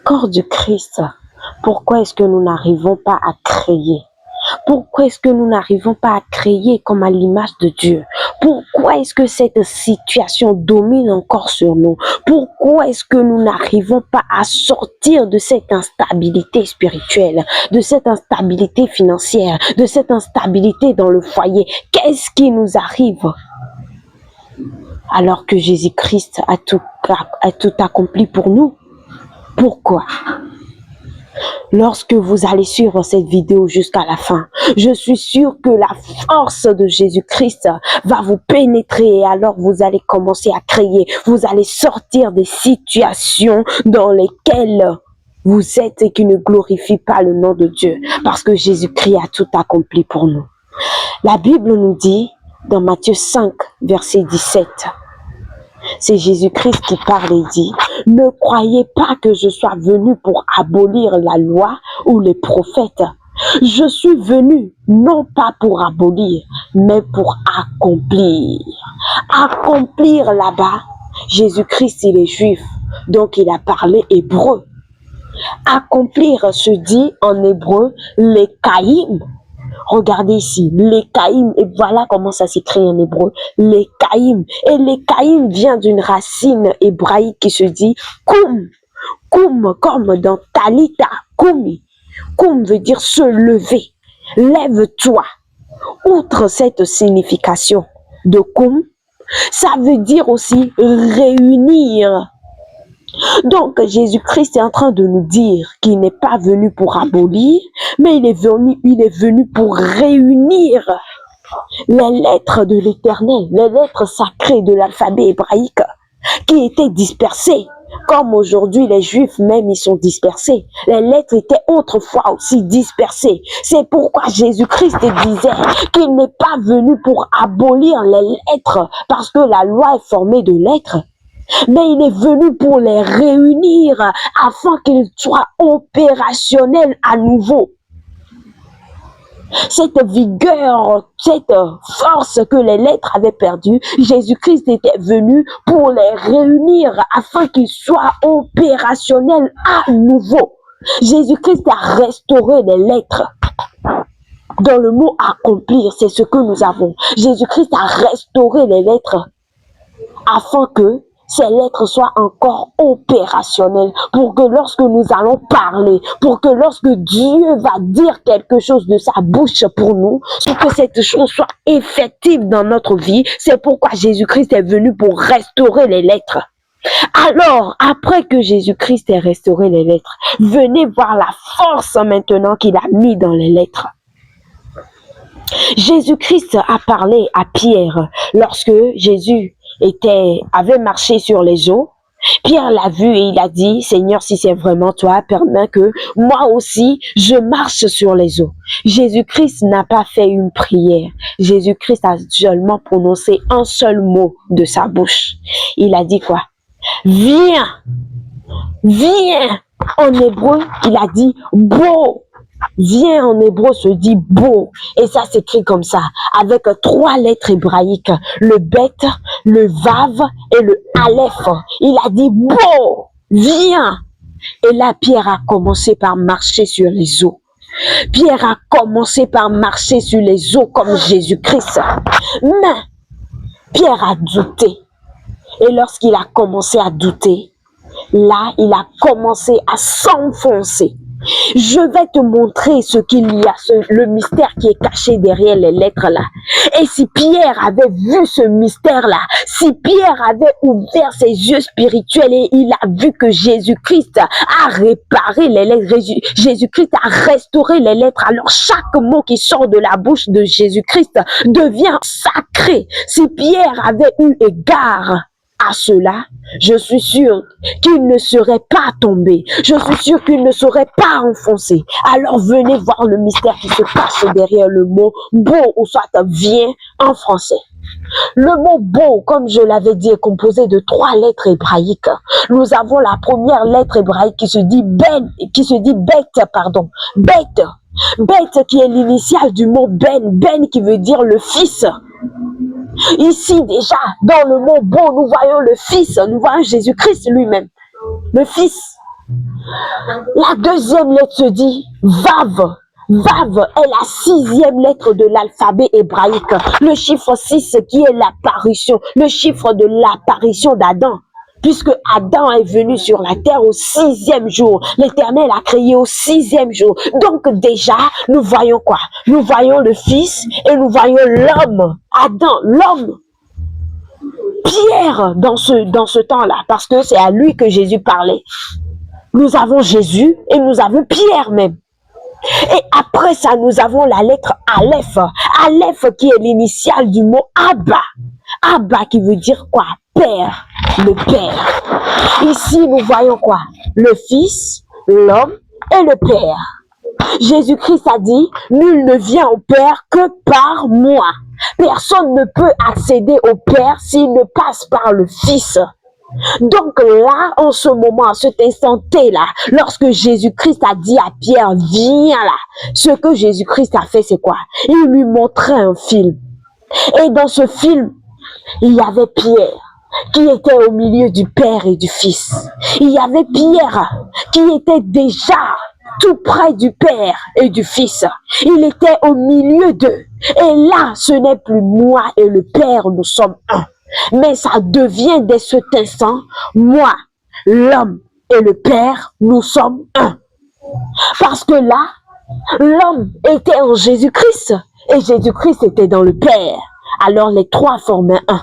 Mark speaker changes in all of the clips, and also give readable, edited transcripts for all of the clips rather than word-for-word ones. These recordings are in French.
Speaker 1: corps du Christ, pourquoi est-ce que nous n'arrivons pas à créer? Pourquoi est-ce que nous n'arrivons pas à créer comme à l'image de Dieu? Pourquoi est-ce que cette situation domine encore sur nous? Pourquoi est-ce que nous n'arrivons pas à sortir de cette instabilité spirituelle, de cette instabilité financière, de cette instabilité dans le foyer? Qu'est-ce qui nous arrive? Alors que Jésus-Christ a tout accompli pour nous. Pourquoi? Lorsque vous allez suivre cette vidéo jusqu'à la fin, je suis sûre que la force de Jésus-Christ va vous pénétrer et alors vous allez commencer à créer. Vous allez sortir des situations dans lesquelles vous êtes et qui ne glorifient pas le nom de Dieu parce que Jésus-Christ a tout accompli pour nous. La Bible nous dit dans Matthieu 5, verset 17, c'est Jésus-Christ qui parle et dit « Ne croyez pas que je sois venu pour abolir la loi ou les prophètes. Je suis venu non pas pour abolir, mais pour accomplir. » Accomplir là-bas, Jésus-Christ, il est juif, donc il a parlé hébreu. Accomplir se dit en hébreu les caïm. Regardez ici, les caïm, et voilà comment ça s'écrit en hébreu, les caïm. Et les caïm vient d'une racine hébraïque qui se dit koum. Koum, comme dans Talita, koumi. Koum veut dire se lever, lève-toi. Outre cette signification de koum, ça veut dire aussi réunir. Donc, Jésus-Christ est en train de nous dire qu'il n'est pas venu pour abolir, mais il est venu pour réunir les lettres de l'Éternel, les lettres sacrées de l'alphabet hébraïque qui étaient dispersées. Comme aujourd'hui, les Juifs même, ils sont dispersés. Les lettres étaient autrefois aussi dispersées. C'est pourquoi Jésus-Christ disait qu'il n'est pas venu pour abolir les lettres, parce que la loi est formée de lettres. Mais il est venu pour les réunir afin qu'ils soient opérationnels à nouveau. Cette vigueur, cette force que les lettres avaient perdue, Jésus-Christ était venu pour les réunir afin qu'ils soient opérationnels à nouveau. Jésus-Christ a restauré les lettres. Dans le mot accomplir, c'est ce que nous avons. Jésus-Christ a restauré les lettres afin que ces lettres soient encore opérationnelles pour que lorsque nous allons parler, pour que lorsque Dieu va dire quelque chose de sa bouche pour nous, pour que cette chose soit effective dans notre vie. C'est pourquoi Jésus-Christ est venu pour restaurer les lettres. Alors, après que Jésus-Christ ait restauré les lettres, venez voir la force maintenant qu'il a mis dans les lettres. Jésus-Christ a parlé à Pierre lorsque Jésus avait marché sur les eaux. Pierre l'a vu et il a dit, Seigneur, si c'est vraiment toi, permets que moi aussi, je marche sur les eaux. Jésus-Christ n'a pas fait une prière. Jésus-Christ a seulement prononcé un seul mot de sa bouche. Il a dit quoi? Viens, viens. En hébreu, il a dit beau. Viens en hébreu se dit beau. Et ça s'écrit comme ça, avec 3 lettres hébraïques, le bet, le vav et le aleph. Il a dit beau, viens. Et là, Pierre a commencé par marcher sur les eaux. Pierre a commencé par marcher sur les eaux comme Jésus-Christ. Mais Pierre a douté. Et lorsqu'il a commencé à douter, là, il a commencé à s'enfoncer. Je vais te montrer ce qu'il y a, le mystère qui est caché derrière les lettres là. Et si Pierre avait vu ce mystère-là, si Pierre avait ouvert ses yeux spirituels et il a vu que Jésus-Christ a réparé les lettres, Jésus-Christ a restauré les lettres, alors chaque mot qui sort de la bouche de Jésus-Christ devient sacré. Si Pierre avait eu égard à cela, je suis sûr qu'il ne serait pas tombé. Je suis sûr qu'il ne serait pas enfoncé. Alors venez voir le mystère qui se cache derrière le mot beau ou soit viens en français. Le mot beau, comme je l'avais dit, est composé de 3 lettres hébraïques. Nous avons la première lettre hébraïque qui se dit bet, pardon. Bet. Bet qui est l'initiale du mot ben qui veut dire le fils. Ici déjà, dans le mot beau, nous voyons le Fils, nous voyons Jésus-Christ lui-même, le Fils. La deuxième lettre se dit Vav. Vav est la sixième lettre de l'alphabet hébraïque. Le chiffre 6 qui est l'apparition, le chiffre de l'apparition d'Adam. Puisque Adam est venu sur la terre au sixième jour. L'Éternel a créé au sixième jour. Donc déjà, nous voyons quoi? Nous voyons le Fils et nous voyons l'homme. Adam, l'homme. Pierre dans ce temps-là, parce que c'est à lui que Jésus parlait. Nous avons Jésus et nous avons Pierre même. Et après ça, nous avons la lettre Aleph. Aleph qui est l'initiale du mot Abba. Abba qui veut dire quoi? Père, le Père. Ici, nous voyons quoi? Le Fils, l'homme et le Père. Jésus-Christ a dit, nul ne vient au Père que par moi. Personne ne peut accéder au Père s'il ne passe par le Fils. Donc là, en ce moment, à cet instant T-là, lorsque Jésus-Christ a dit à Pierre, viens là, ce que Jésus-Christ a fait, c'est quoi? Il lui montrait un film. Et dans ce film, il y avait Pierre qui était au milieu du Père et du Fils. Il y avait Pierre qui était déjà tout près du Père et du Fils. Il était au milieu d'eux. Et là, ce n'est plus moi et le Père, nous sommes un. Mais ça devient dès cet instant, moi, l'homme et le Père, nous sommes un. Parce que là, l'homme était en Jésus-Christ et Jésus-Christ était dans le Père. Alors les trois formaient un.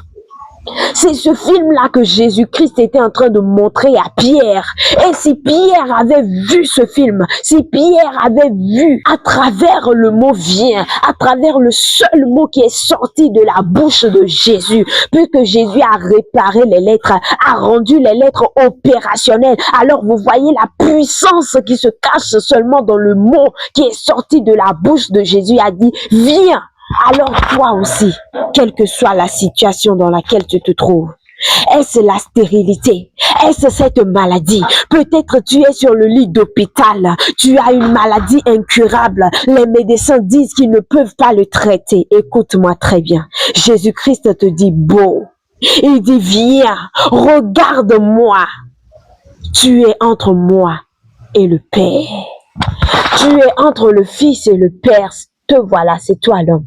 Speaker 1: C'est ce film-là que Jésus-Christ était en train de montrer à Pierre. Et si Pierre avait vu ce film, si Pierre avait vu à travers le mot viens, à travers le seul mot qui est sorti de la bouche de Jésus, puisque Jésus a réparé les lettres, a rendu les lettres opérationnelles. Alors vous voyez la puissance qui se cache seulement dans le mot qui est sorti de la bouche de Jésus, a dit viens. Alors toi aussi, quelle que soit la situation dans laquelle tu te trouves, est-ce la stérilité? Est-ce cette maladie? Peut-être tu es sur le lit d'hôpital, tu as une maladie incurable, les médecins disent qu'ils ne peuvent pas le traiter. Écoute-moi très bien, Jésus-Christ te dit beau, il dit viens, regarde-moi, tu es entre moi et le Père, tu es entre le Fils et le Père. Te voilà, c'est toi l'homme.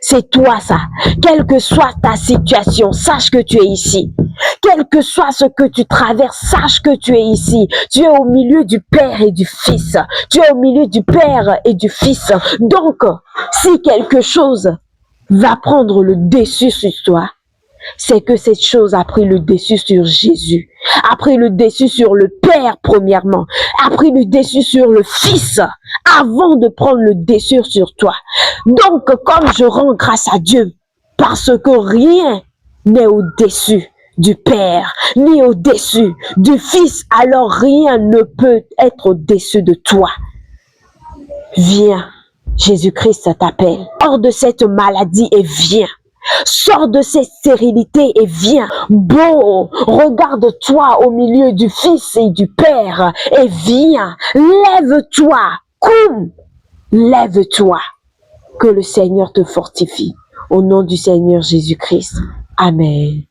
Speaker 1: C'est toi ça. Quelle que soit ta situation, sache que tu es ici. Quel que soit ce que tu traverses, sache que tu es ici. Tu es au milieu du Père et du Fils. Tu es au milieu du Père et du Fils. Donc, si quelque chose va prendre le dessus sur toi, c'est que cette chose a pris le dessus sur Jésus, a pris le dessus sur le Père premièrement, a pris le dessus sur le Fils avant de prendre le dessus sur toi. Donc, comme je rends grâce à Dieu, parce que rien n'est au-dessus du Père, ni au-dessus du Fils, alors rien ne peut être au-dessus de toi. Viens, Jésus-Christ t'appelle hors de cette maladie et viens. Sors de cette stérilité et viens. Beau, regarde-toi au milieu du Fils et du Père et viens. Lève-toi, coum, lève-toi. Que le Seigneur te fortifie. Au nom du Seigneur Jésus-Christ. Amen.